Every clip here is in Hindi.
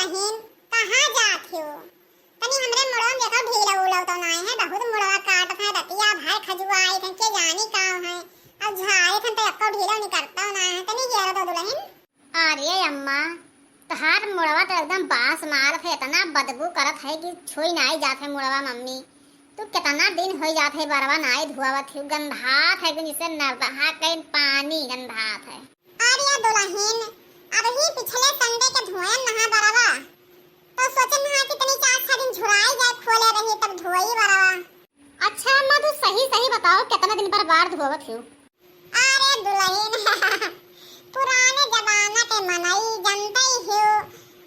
दुल्हन कहाँ जात हो? तनी हमरे मुड़वा में देखो ढीला उला तो नहीं है, बहुत मुड़वा काटत है, रतिया भर खजुआई थे के जानी का है। अब झाए थे तो अक्को ढीला नहीं करता ना है, तनी गेरो तो दुल्हन। अरे अम्मा तहार मुड़वा तो एकदम बास मारत है, इतना बदबू करत है कि छुई नहीं जात है मुड़वा। मम्मी तू कितना दिन हो जात है बरवा नहीं धुआवत है, गंधात है जैसे नहा के पानी गंधात है। अरे दुल्हन अब ही पिछले संडे के धोए नहा बरवा, तो सोचन नहा कि तनी 4-6 दिन झुराई जाए खोले रही तब धोई बरवा। अच्छा अम्मा तू सही सही बताओ कितना दिन पर बार धोवत हो? अरे दुल्हन पुराने जमाना के मनई जनते ही हो।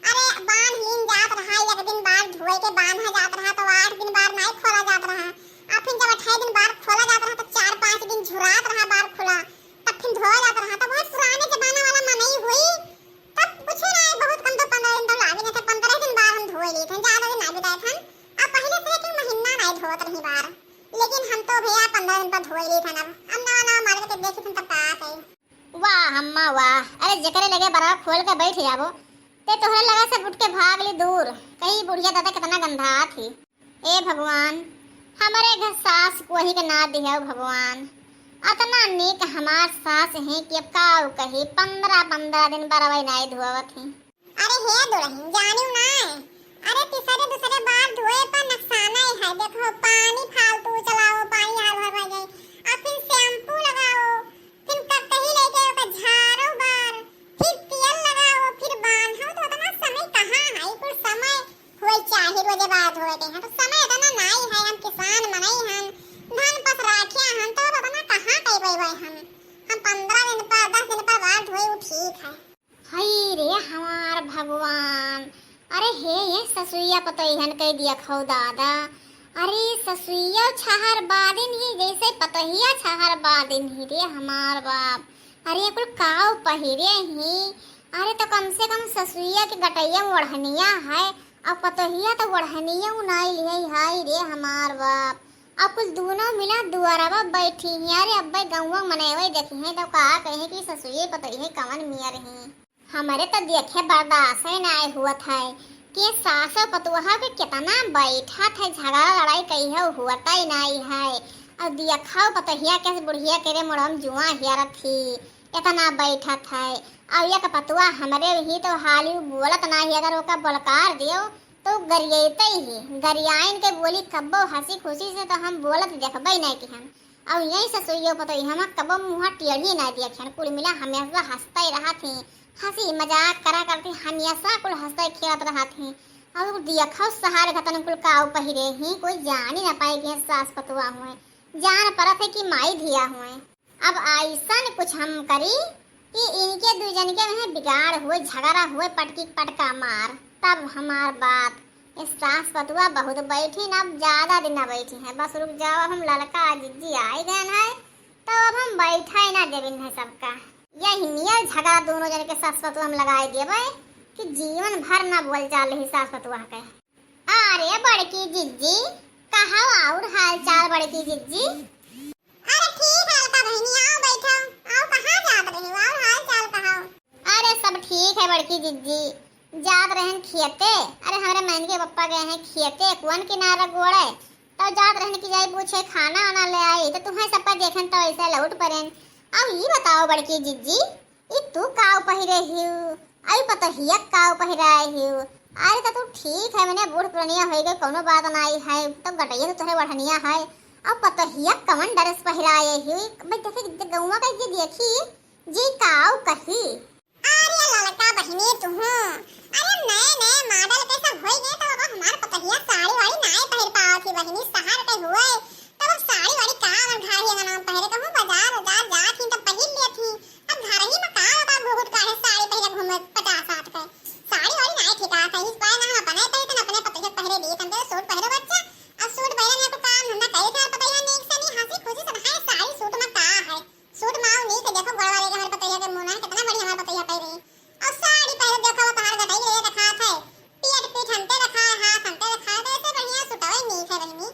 अरे बांध लीन जात रहा, एक दिन बाद धोए के बांधा जात रहा तो 8 दिन बाद नहीं खोला जात रहा, और फिर जब 28 दिन बाद खोला जात रहा तो 4-5 दिन झुरात रहा बार खुला, तब फिर धोया जात रहा। तो बहुत पुराने जमाना वाला मनई हुई, तब कुछ नहीं, बहुत कम तो 15 दिन तो लागे नहीं थे, 15 दिन बाद हम धोए लिए थे, ज्यादा दिन नहीं बिताए थे। अब पहले से एक महीना नहीं धोत रही बार, लेकिन हम तो भैया 15 दिन पर धोए लिए थे। अब नवा मार के देखे थे तब का है। वाह अम्मा वाह, अरे जकरे लगे बराबर खोल के बैठ जाबो ते तोहरे लगा से उठ के भाग ली दूर, कहीं बुढ़िया दादा कितना गंधा थी। ए भगवान हमारे घर सास को ही के ना दिया भगवान, अतना नेक हमार सास है कि अब काऊ कही 15 दिन बराबर नहीं धुआवत है। अरे हे दुल्हन जानियो ना, अरे तीसरे दूसरे बार धोए पर नुकसान है। देखो पानी फालतू चलाओ, पानी हाल भर भर जाए, और फिर शैम्पू लगाओ, फिर कहीं लेके ओका झाड़ो बार, फिर तेल लगाओ, फिर बांधो, तो इतना समय कहाँ है? कुछ समय होए चाहिए रोजे बाद धोए के हैं, तो समय इतना नहीं है। हम किसान मनई हन, धान पस राखिया हन, तो इतना कहाँ कई भाई हम 15 दिन पर 10 दिन पर बार धोए वो ठीक है। हाय रे हमार भगवान, अरे हे ये ससुइया पतोहन कह दिया खौ दादा। अरे ससुइया छहर बादिन ही जैसे पतोहिया छहर बादिन ही रे हमार बाप। अरे कुल काव पहिरे ही, अरे तो कम से कम ससुइया के गटैया ओढ़निया है, और पतोहिया तो ओढ़निया उनाई लिए। हाय रे हमार बाप, अब कुल दोनों मिला दुआरवा बैठी ही। अरे अब्बे गौवा मनेवे देखी है तो का कहे कि ससुइया पतोहिया कवन मिया रही। हमारे तो देखे बर्दाश्त नहीं हुआ था कि सास पतुहा के कितना बैठा था, झगड़ा लड़ाई कही है हुआ ही नहीं है। और देखा पतहिया के बुढ़िया के मुड़म जुआ हियर थी, इतना बैठा था। और ये पतुआ हमारे ही तो हाल ही बोलत ना ही, अगर ओका बलकार दियो तो गरियाते ही, गरियाइन के बोली कब्बो हंसी खुशी से तो हम बोलत देखबे नहीं कि हम। और यही ससुइयो पतोही हम कब्बो मुँह टेढ़ी नहीं देखन, कुल मिला हमेशा हंसते रहा थी, हंसी मजाक करा करती हमेशा कुल हंसते खेलत रहा थी। और देखो सहारे खतन कुल काऊ पहिरे ही, कोई जान ही ना पाए कि सास पतुआ हुए, जान परत है कि माई धिया हुए। अब ऐसा कुछ हम करी कि इनके दो जन के में बिगाड़ हुए, झगड़ा हुए, पटकी पटका मार, तब हमार बात इस सास पतुआ बहुत बैठी ना, अब ज्यादा दिन ना बैठी है। बस रुक जाओ, हम लड़का जिज्जी आए गए हैं तो अब हम बैठा ही ना देविन है सबका। यही नियर झगड़ा दोनों जन के सास पतुआ हम लगाए देवे कि जीवन भर ना बोल चाल रही सास पतुआ के। अरे बड़की जिज्जी कहा और हाल चाल बड़की जिज्जी? अरे ठीक है का बहनी, आओ बैठो, आओ कहाँ जात रही हो, और हाल चाल कहाओ? अरे सब ठीक है बड़की जिज्जी, जात रहन खियते। अरे हमारे मन के पप्पा गए हैं खियते कुआं किनारा गोड़े, तो जात रहन की जाए पूछे खाना आना ले आई, तो तुम्हें सब पर देखन तो ऐसा लौट पड़ेन। अब ये बताओ बड़की जिज्जी, ये तू काव पहिरे हिउ, आई पता हिया काव पहिराए हिउ? अरे तो तू ठीक है, मैंने बूढ़ पुरानिया हो गए, कोनो बात नहीं है, तो गटैया तो तुहरे बढ़निया है। अब पता हिया कवन ड्रेस पहिराए हिउ? भाई देखे गौवा का ये देखी जी काव कही। अरे लड़का बहनी तू, अरे नए मॉडल के सब होई गए, तो अब हमार पतहिया साड़ी वाड़ी नहीं पहिर पावत थी बहनी, शहर के हुए तो अब साड़ी वाड़ी का और घाड़ी का नाम पहिरे कहूं बाजार जात ही तो पहिर ले थी। अब घर ही में का होता बहुत काहे साड़ी पहिरे घूमे 50-60 के, साड़ी वाड़ी नहीं ठिका था। इस बार ना अपने अपने पतहिया पहिरे लिए थे, सूट पहिरे बच्चा, अब सूट पहिरे ने को काम धंधा करे थे, पतहिया ने एक से नहीं हंसी खुशी सब है। साड़ी सूट में का है, सूट माओ नहीं के देखो बड़ वाले के हमारे पतहिया के मुंह ना कितना बढ़िया हमारे पतहिया पहिरे, और साड़ी पहिरे देखो बाहर गटाई ले रखा था, पेट पीठ हंते रखा है, हाथ हंते रखा है, तो ऐसे बढ़िया सुटावे नहीं है बहनी।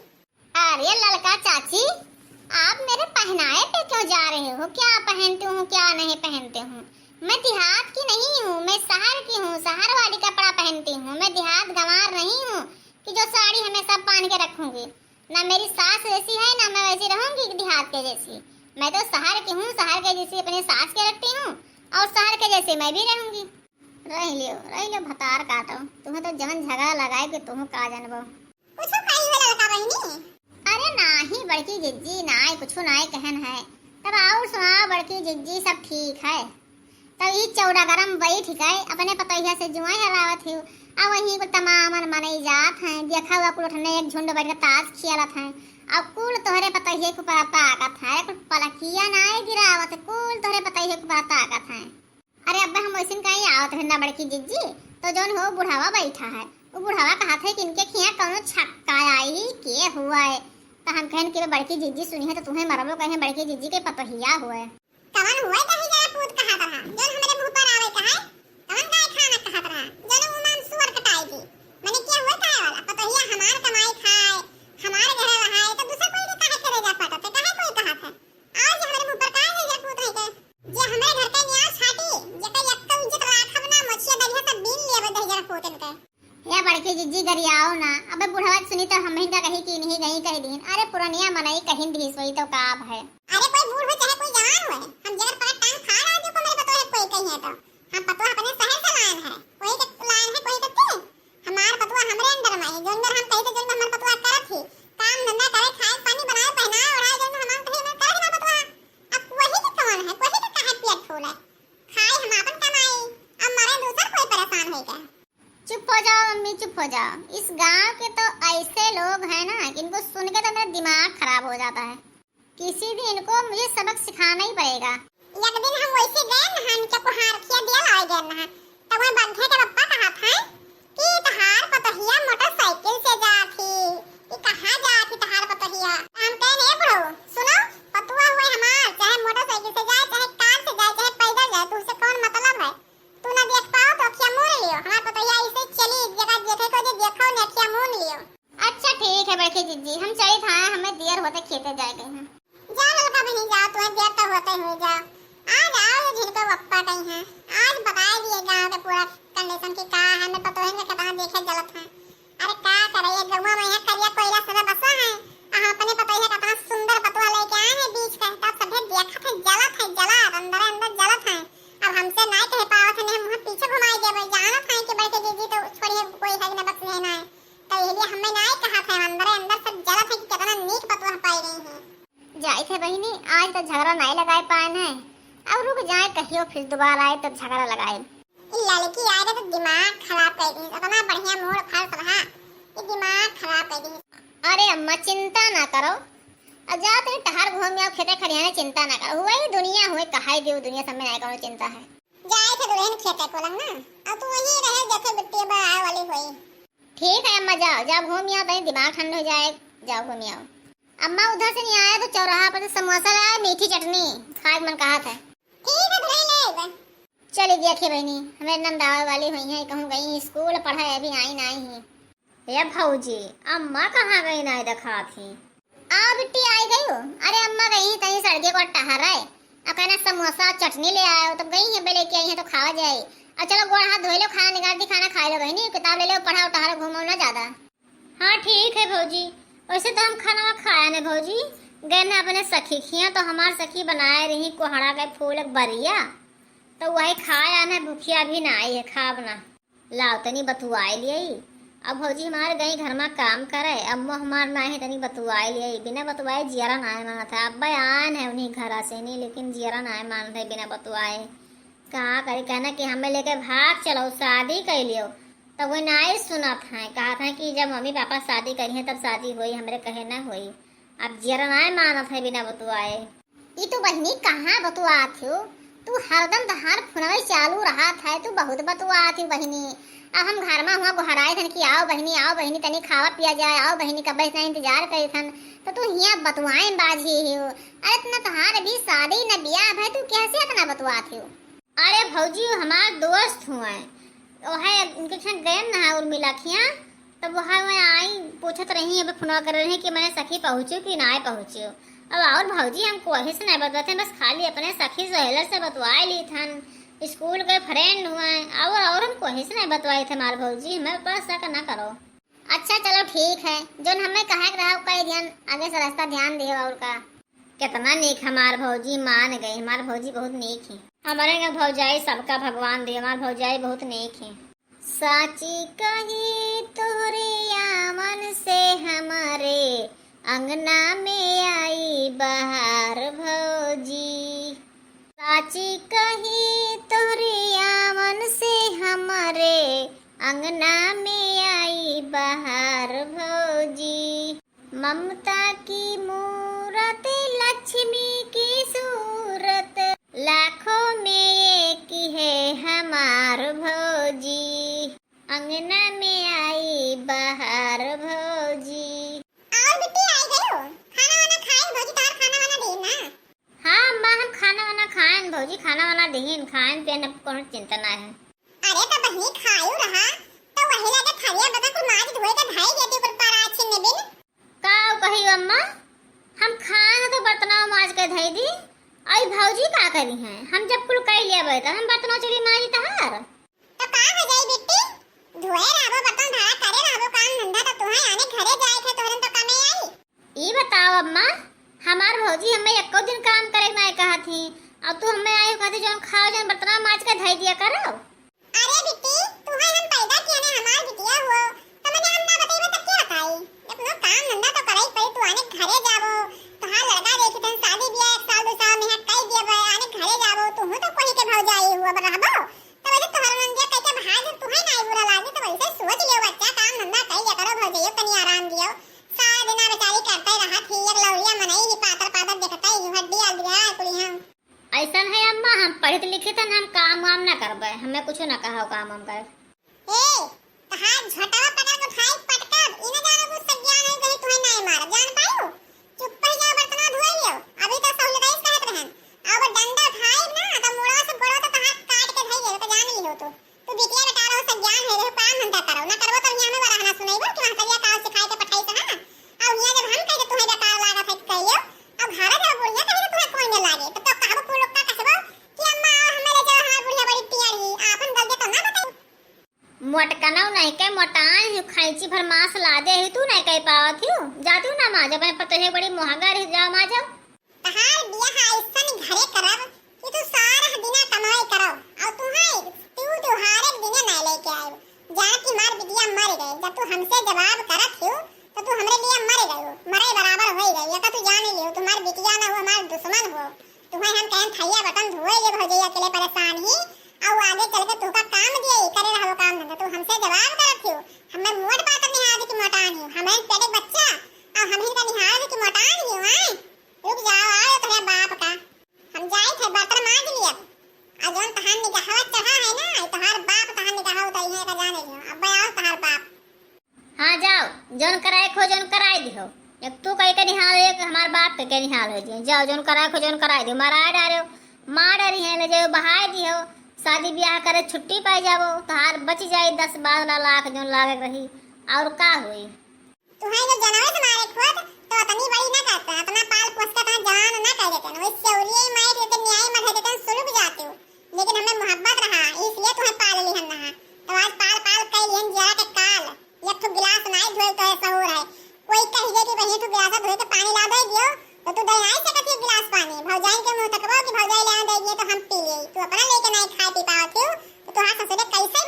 अरे लड़का चाची आप मेरे पहनाए पे क्यों जा रहे पहनती हूँ। मैं देहात गंवार नहीं हूँ कि जो साड़ी हमेशा पहन के रखूंगी। ना मेरी सास वैसी है, ना मैं वैसी रहूंगी देहात के जैसी। मैं तो शहर की हूँ, शहर के जैसी अपनी सास के रखती हूँ और शहर के जैसे मैं भी रहूंगी। रह लियो भतार काटो। तुम्हें तो जवन झगड़ा लगाए कि तुम का जानबो। कुछ कही हो लड़का बहिनी? अरे नाही बड़की जिज्जी, नाय कुछ नाय कहन है। तब और सुना बड़की जिज्जी, सब ठीक है। तब ई चौड़ा गरम वही ठीक है, अपने पतैया से जुआई हरावत ही। अब वहीं को तमामन मनई जात हैं, देखा हुआ कुल उठने एक झुंड बैठ के ताश खेलत हैं। अब कुल तोहरे पतैया के ऊपर ताकत है, कुल पलकिया नाय गिरावत, कुल तोहरे पतैया के ऊपर ताकत है। अरे अब हम वैसे कहीं आवत है ना बड़की जिज्जी, तो जौन हो बुढ़ावा बैठा है, वो बुढ़ावा कहत है कि इनके खिया कौनो छक्का आई के हुआ है। तो हम कहन के बड़की जिज्जी सुनी है तो तुम्हें मरबो कहे बड़की जिज्जी के पतहिया हुए। कवन हुए कहीं जरा पूत कहा रहा, जौन हमारे मुंह पर आवे कहा, कवन गाय खाना कहत रहा, जौन उमान सुअर कटाई थी। माने क्या हुए काहे वाला, पतहिया हमार कमाई खाए, हमार घर रहाए, तो दूसरा कोई काहे करे जा पाता है, काहे कोई कहत है। और जे हमारे मुंह पर काहे है जे पूत है के, जे हमारे घर के न्यास छाटी, जे का यक्का इज्जत राखब ना, मछिया दरिया सब बिन लेबे दही जरा पूतन के। या बड़की जिज्जी गरियाओ ना, अबे बुढ़ावा सुनी तो हम हिंदा कही कि नहीं गई कह दीन। अरे पुरानिया मनई कहिन दी सोई तो काब है। अरे कोई बूढ़ हो चाहे कोई जवान हो, हम जगर पर टांग खा रहा जो को मेरे पतोह कोई कही है तो हम पतोह अपने शहर से लायन है, कोई के लायन है कोई करते। हमार पतोह हमरे अंदर में है, जोन हम कही तो जोन हमार पतोह करत थी, काम धंधा करे, खाए पानी बनाए, पहनाए ओढ़ाए, जोन हमार कही में करे ना पतोह। अब वही के कौन है, वही के काहे पेट फूल है, खाए हम अपन कमाई, अब मरे दूसर कोई परेशान होई के। चुप हो जाओ मम्मी, चुप हो जाओ। इस गांव के तो ऐसे लोग हैं ना कि इनको सुन के तो मेरा दिमाग खराब हो जाता है। किसी दिन इनको मुझे सबक सिखाना ही पड़ेगा। एक दिन हम वैसे गए ना, हम के कुहार खिया दिया लाए गए ना, तब वह बंधे के पप्पा कहा था कि तहार पतहिया मोटरसाइकिल से जाती, कि कहां जाती तहार पतहिया। हम कहे ने बड़ो सुनो, पतुआ हुए हमार, चाहे मोटरसाइकिल से जाए, चाहे कार से जाए, चाहे पैदल जाए, तो उससे कौन मतलब है। तू ना देख पाओ तो अखियां मूंद लियो, हमार पतहिया ऐसे चली जगह देखे को जे देखो ने अखियां मूंद लियो। अच्छा ठीक है बड़की जिज्जी, हम चले था, हमें देर होते खेते जाएंगे हैं। जा लड़का बनी जा, तुम्हें देर तो होते हुए जा। आज आओ ये झिनको पप्पा कहीं हैं, आज बता दिए गांव के पूरा कंडीशन की का है। मैं पतोहन के कतना देखे जलत है। अरे का करे ये गौवा में है करिया कोयला सब बसा है, हम अपने पतोह कतना सुंदर पतवा लेके आए हैं बीच का, तब सभे देखत है जलत है, जलत अंदर अंदर जलत है। अब हमसे नहीं कह पावत है, हम पीछे घुमाई देबे, जानत है कि बड़के दीदी तो छोड़िए कोई है ना बस लेना है, तो इसलिए हमें नहीं कहा था, अंदर अंदर सब जलत है कि कितना नीक पतवा पाई रही है। जाए थे बहिनी, आज तो झगड़ा नहीं लगाए पाए हैं। अब रुक जाए, कहियो फिर दोबारा आए तब झगड़ा लगाए। लड़की आएगा तो दिमाग खराब कर दी, इतना बढ़िया मूड फर्स्ट रहा, ये दिमाग खराब कर दी। अरे अम्मा चिंता ना करो, अब जाओ तुम टहर घूम आओ खेते खरियाने, चिंता ना करो। वही दुनिया हुए कहाई देव दुनिया सब में नहीं करो चिंता है। जाए थे दुल्हन खेते को लग ना, अब तू वहीं रहे जैसे बिट्टी बड़ा वाली हुई। ठीक है अम्मा, जाओ जाओ घूम आओ, तभी दिमाग ठंड हो जाए, जाओ घूम आओ। अम्मा उधर से नहीं आया तो चौराहा पर समोसा लाया, मीठी चटनी खाए मन कहा था। ठीक है दुल्हन ले चली देखिए बहनी, हमें नंदावा वाली हुई है, कहूँ गई स्कूल पढ़ा अभी आई नहीं ही। ये भौजी अम्मा कहाँ गई नहीं देखा थी। आ बिट्टी आई गई हो। अरे अम्मा गई तनी सड़के को टहर है, अब कहना समोसा चटनी ले आयो, तब गई है लेके आई है तो खावा जाए। अब चलो गोड़ हाथ धो लो, खाना निकाल दी, खाना खा लो बहनी, किताब ले लो, पढ़ाओ टहरो घूमो ना ज्यादा। हाँ ठीक है भौजी, वैसे तो हम खाना खाया ने भौजी, गए ना अपने सखी खिया, तो हमार सखी बनाए रही कोहड़ा के फूल एक बरिया, तो वही खाया ना, भूखिया भी ना आई है, खाब ना लाओ तनी बतुआई लिए। अब भौजी हमारे गई घर में काम करे, अम्मो हमार ना है तनी बतुआई लिए, बिना बतुआए जियरा ना माना था। अब आन है उन्हीं घर से नहीं, लेकिन जियरा ना मान थे बिना बतुआए। कहा करी कहना कि हमें लेके भाग चलो शादी कर लियो, तो वो नहीं सुना था, कहा था कि जब मम्मी पापा शादी करी है तब शादी हुई, हमारे कहे ना हुई। अब जियरा ना माना था बिना बतुआए। ये तो बहनी कहाँ बतुआ थी, तू हरदम तहार फोनवे चालू रहा था, तू बहुत बतुआ थी बहनी। अब हम घर में हुआ गुहराए थन कि आओ बहनी तनी खावा पिया जाए, आओ बहनी कब से इंतजार करे थन, तो तू हिया बतुआए बाजी हो। अरे इतना तहार अभी शादी न बियाह भाई, तू कैसे इतना बतुआ थी। अरे भौजी हमारे दोस्त हुए, वह इनके संग गए ना और मिला खिया, तब वहाँ मैं आई पूछत रही, अब फोन कर रही कि मैंने सखी पहुँचू कि ना पहुँचू। अब और भौजी हम कोई से नहीं बतवाते, बस खाली अपने सखी सहेलर से बतवाए ली थन, स्कूल के फ्रेंड हुए और हमको हिस्से नहीं बतवाए थे हमारे भौजी, हमें बड़ा शक ना करो। अच्छा चलो ठीक है, जो हमें कहे रहा का ध्यान आगे से रास्ता ध्यान दियो। और का कितना नीक हमार भौजी मान गई, हमार भौजी बहुत नीक है। हमारे यहाँ भौजाई सबका भगवान दे, हमार भौजाई बहुत नीक है। साची कही तोरे यामन से हमारे अंगना में आई बहार भौजी। साची कही तोरे यामन से हमारे अंगना में आई बहार भौजी। ममता की मूरत लक्ष्मी की सूरत लाखों में एक है हमार भौजी। अंगना में आई बहार भौजी। और बिट्टी आई गई हो, खाना वाना खाए भौजी, तार खाना वाना दे ना। हाँ अम्मा हम खाना वाना खाएं भौजी, खाना वाना देहिन, खाएं पियन अब कोनो चिंता ना है। अरे तो बहनी खायू रहा तो वही लगे थरिया बता कुल माज धोए के ढाई देती ऊपर पारा अच्छे ने बिन। का कही अम्मा, हम खाए तो बर्तनों माज के धई दी। आई भौजी का करी हैं, हम जब कुल कई लिया बे तो हम बर्तनों चली माजी तहार। तो का हो जाई बिट्टी, धोए रहबो बर्तन धड़ा करे रहबो काम धंधा, तो तुम्हें आने घरे जाए थे तोहरन तो कमे आई। ई बताओ अम्मा, हमार भौजी हमें एको दिन काम करे ना कहा थी, अब तू हमें आई कहती जो खाओ जन बर्तनों माज के धई दिया करो। अरे बिट्टी तुम्हें हम पैदा किया ने हमार बिटिया हो, तो मैंने हम ना बताइबे तो क्या बताई। अपनो काम धंधा तो करई पड़ी, तू आने घरे जाबो तोहार लड़का देखी तन शादी ब्याह 1 साल 2 साल में कई दिए आने घरे जाबो, तू तो कोई के भौजाई हुआ रहबो, तो वैसे तोहर नंदिया कह के भाई से तुम्हें नहीं बुरा लागे, तो वैसे सोच लियो बच्चा काम धंधा कई जा करो भौजाई तनी आराम दियो। सारा दिन बेचारी करते रहा थी, एक लौरिया मनई ही पातर पातर देखता ही हड्डी आ गया कुली हम। ऐसा है अम्मा, हम पढ़े लिखे थे हम काम वाम ना करबे, हमें कुछ ना कहो काम हम करे। ए तहार झटावा पकड़ के उठाई पटकब, इने जानो कुछ सज्ञान है कहीं तुम्हें नहीं मार जान पायो। चुप पर जाओ बर्तन धोई लियो, अभी तो सहूलत है कहत रहन। अब डंडा उठाई ना तो मुड़ा से बड़ो तो तहार काट के धई तो जान लियो। तू बिटिया बेटा रहो सज्ञान है, रे काम धंधा करो ना करबो तो यहां में बड़ा हना सुनाइबो कि वहां सरिया काल सिखाई के पठाई से ना। अब यहां जब हम कह के तुम्हें बेकार लागत है कहियो, अब घर जब बुढ़िया कहे तो तुम्हें कोई न लागे, तो कहबो को लोग का कहबो कि अम्मा हमें ले जाओ हमार बुढ़िया बड़ी प्यारी, आपन गलती तो ना बताई। मोटकनौ नहीं के मोटान ही खाइची भर मांस ला दे ही तू नहीं कह पावत हूँ, जाती हूँ ना माँ जब मैं पता है बड़ी महंगा रह जाओ माँ जब। तहार बियाह ऐसन घरे करब कि तू सारा दिना कमाई करो, और तुम्हारे तू हर एक दिने नहीं लेके आयो। जान की मार बिटिया मर गए, जब तू हमसे जवाब करत हो तो तू हमरे लिए मर गयो, मरे बराबर हो गई। या तू जान लियो तुम्हार बिटिया ना हो हमार दुश्मन हो, तुम्हें हम कहन थैया बटन धोए ले भौजैया के लिए परेशान ही, और आगे चल के तू का काम दिए करे रहो काम धंधा, तू हमसे जवाब करत हो। हमें मोट बात नहीं आज की मोटान ही, हमें पेटे बच्चा और हम ही का निहार की मोटान ही है। रुक जाओ आओ तेरे बाप का, हम जाए थे बर्तन मांज लिए। अब जोन तहान निगाहत चढ़ा है ना, तहार बाप तहान निगाह उतई है का जाने लियो। अब आओ तहार बाप। हाँ जाओ, जोन कराए खो जोन कराए दिहो, एक तू कहीं के निहाल हो एक हमार बाप के निहाल हो जाए। जाओ जोन कराए खो जोन कराए दिहो, मारा डालो मार डरी है ले जाओ बहाए दिहो, शादी ब्याह करे छुट्टी पाई जाबो, तहार बच जाए 10-12 लाख जोन लागे रही, और का हुई। तुम्हें जो जानवर तुम्हारे खुद तो इतनी बड़ी ना करते, अपना पाल पोस के तो जवान ना कर देते, वही चौरिये मार देते न्याय मर देते सुलग जाते हो। लेकिन हमें मोहब्बत रहा इसलिए तुम्हें पाल ली हम ना, तो आज पाल पाल कई लिहन जरा के काल एक तो गिलास नहीं धोए तो ऐसा हो रहा है। कोई कहिए कि बहन तू गिलास धोए के पानी ला दे दियो, तो तू दे नहीं सकती गिलास पानी, भौजाई के मुंह तकबो कि भौजाई ले दे दिए तो हम पी लिए, तू अपना लेके नहीं खा पी पावत हो, तो तोहार ससुरे कैसे